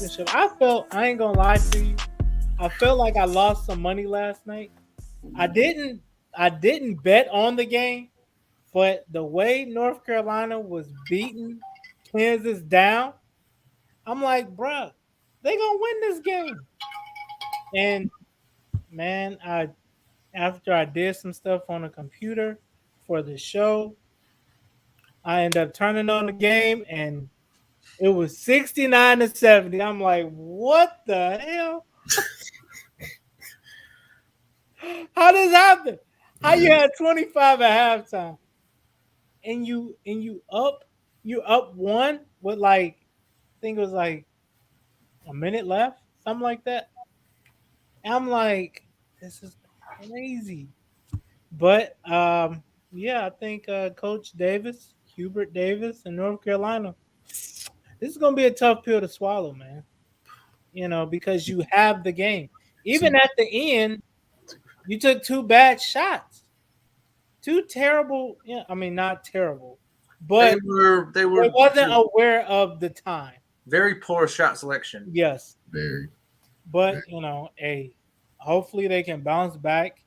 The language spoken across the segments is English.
championship. I ain't gonna lie to you. I felt like I lost some money last night. I didn't I didn't bet on the game, but the way North Carolina was beating Kansas down, I'm like, bruh, they gonna win this game. And man, I after I did some stuff on the computer for the show, I ended up turning on the game and it was 69-70. I'm like, what the hell? How does happen? How you Yeah. had 25 at halftime and you up one with like I think it was like a minute left, something like that. And I'm like, this is crazy. But yeah, I think Coach Davis, Hubert Davis in North Carolina, this is gonna be a tough pill to swallow, man. Because you have the game. See, Even at the end, you took two bad shots. Two terrible, yeah, I mean not terrible, They but were they they were wasn't aware of the time. very poor shot selection. Yes. very, But very. hey, hopefully they can bounce back.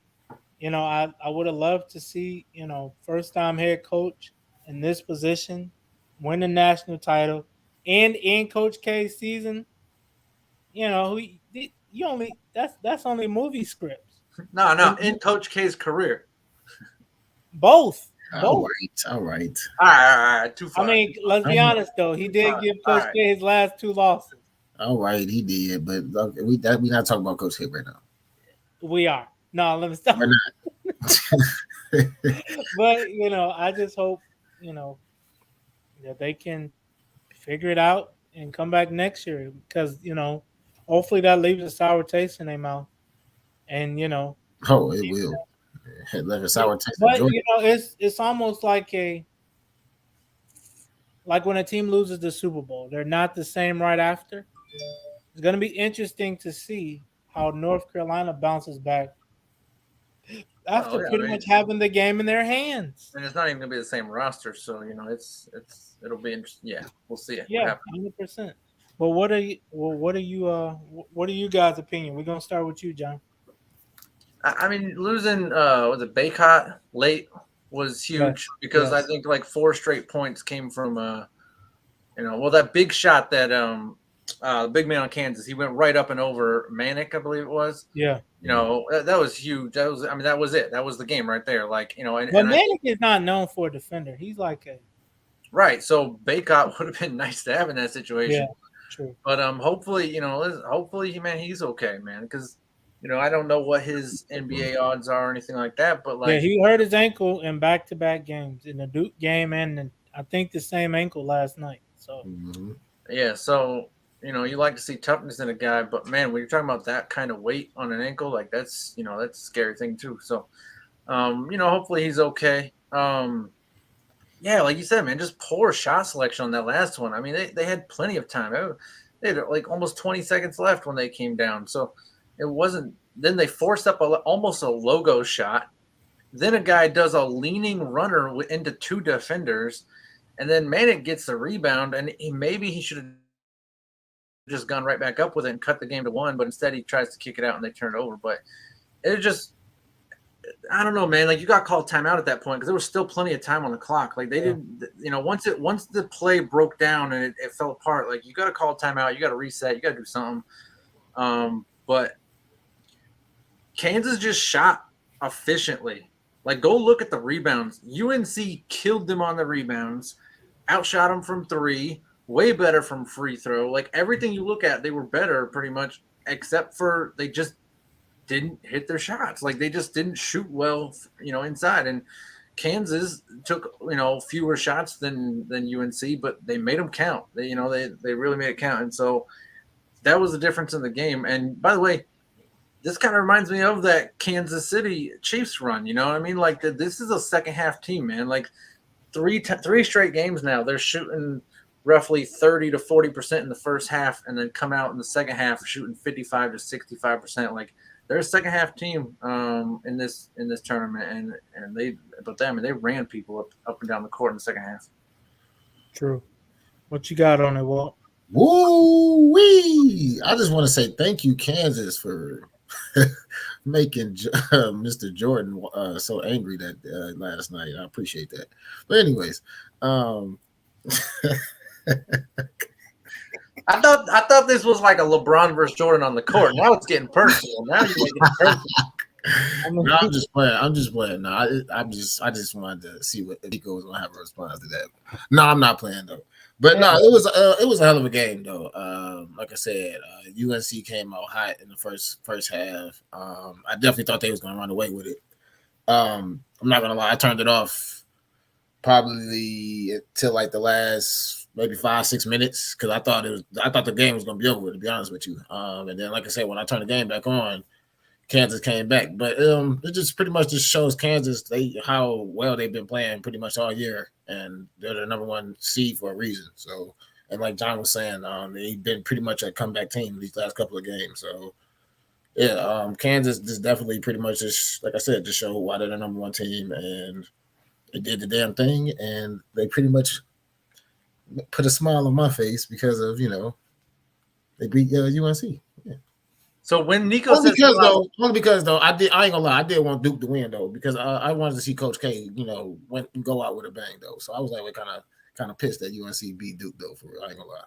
I would have loved to see, first time head coach in this position win the national title and in Coach K's season, you only that's only movie scripts. No, And in Coach K's career. both. All Both. right, all right. All right, too I far. mean, let's be I'm honest though. He Too did far. give All Coach right. K his last two losses. all right. He did, but look, we not talking about Coach K right now. We are. No, let me stop. We're not. But I just hope you know that they can figure it out and come back next year because hopefully that leaves a sour taste in their mouth. And Oh, it will. It left a sour taste in but Georgia. it's almost like when a team loses the Super Bowl, they're not the same right after. It's going to be interesting to see how North Carolina bounces back after Oh yeah, I pretty mean, much having the game in their hands. and it's not even gonna be the same roster, so it'll be interesting. Yeah, we'll see what Yeah, happens. 100%. But what are you guys' opinion? We're gonna start with you, John. I mean, losing was it Baycott late was Yes, huge because I yes, think like four straight points came from that big shot that the big man on Kansas, he went right up and over Manic, I believe it was. yeah. That was huge. That was it. That was the game right there. Like, But and I think Manic is not known for a defender. He's like a right. So Baycott would have been nice to have in that yeah, situation. true. But hopefully, hopefully, man, he's okay, man. Because I don't know what his NBA odds are or anything like that. But Yeah, like, he hurt his ankle in back-to-back games in the Duke game and I think the same ankle last night. So Mhm. yeah. So you like to see toughness in a guy, but man, when you're talking about that kind of weight on an ankle, like that's a scary thing too. So hopefully he's okay. Yeah, like you said, man, just poor shot selection on that last one. I mean, they had plenty of time. They had like almost 20 seconds left when they came down. So it wasn't. Then they forced up almost a logo shot. Then a guy does a leaning runner into two defenders, and then Manic gets the rebound, and maybe he should have just gone right back up with it and cut the game to one, but instead he tries to kick it out and they turn it over. But it just I don't know, man. Like you got called timeout at that point because there was still plenty of time on the clock. Like they yeah. didn't, once the play broke down and it fell apart, like you got to call timeout, you got to reset, you got to do something. But Kansas just shot efficiently. Like go look at the rebounds. UNC killed them on the rebounds, outshot them from three, way better from free throw. Like everything you look at, they were better pretty much, except for they just didn't hit their shots. Like they just didn't shoot well, inside. And Kansas took, fewer shots than UNC, but they made them count. They really made it count. And so that was the difference in the game. And by the way, this kind of reminds me of that Kansas City Chiefs run. You know what I mean? Like this is a second half team, man. Like three straight games now, they're shooting roughly 30 to 40% in the first half, and then come out in the second half shooting 55 to 65%. Like they're a second half team in this tournament, and they ran people up and down the court in the second half. True. What you got on it, Walt? Woo wee! I just want to say thank you, Kansas, for making Mr. Jordan so angry that last night. I appreciate that. But anyways, um, I thought this was like a LeBron versus Jordan on the court. Now it's getting personal. Now you're making it personal. I mean, no, I'm just playing. I'm just playing. No, I just wanted to see what Nico was gonna have a response to that. No, I'm not playing though. But no, it was a hell of a game though. Like I said, UNC came out hot in the first half. I definitely thought they was gonna run away with it. I'm not gonna lie, I turned it off probably till like the last maybe 5-6 minutes because I thought the game was gonna be over. To be honest with you, and then like I said, when I turned the game back on, Kansas came back. But it just pretty much just shows Kansas how well they've been playing pretty much all year, and they're the number one seed for a reason. So, and like John was saying, they've been pretty much a comeback team these last couple of games. So, yeah, Kansas just definitely pretty much just like I said, just showed why they're the number one team, and they did the damn thing, and they pretty much put a smile on my face because of they beat UNC. Yeah. So when Nico says Only because though, I ain't gonna lie, I did want Duke to win though because I wanted to see Coach K, go out with a bang though. So I was like, kind of pissed that UNC beat Duke though. I ain't gonna lie.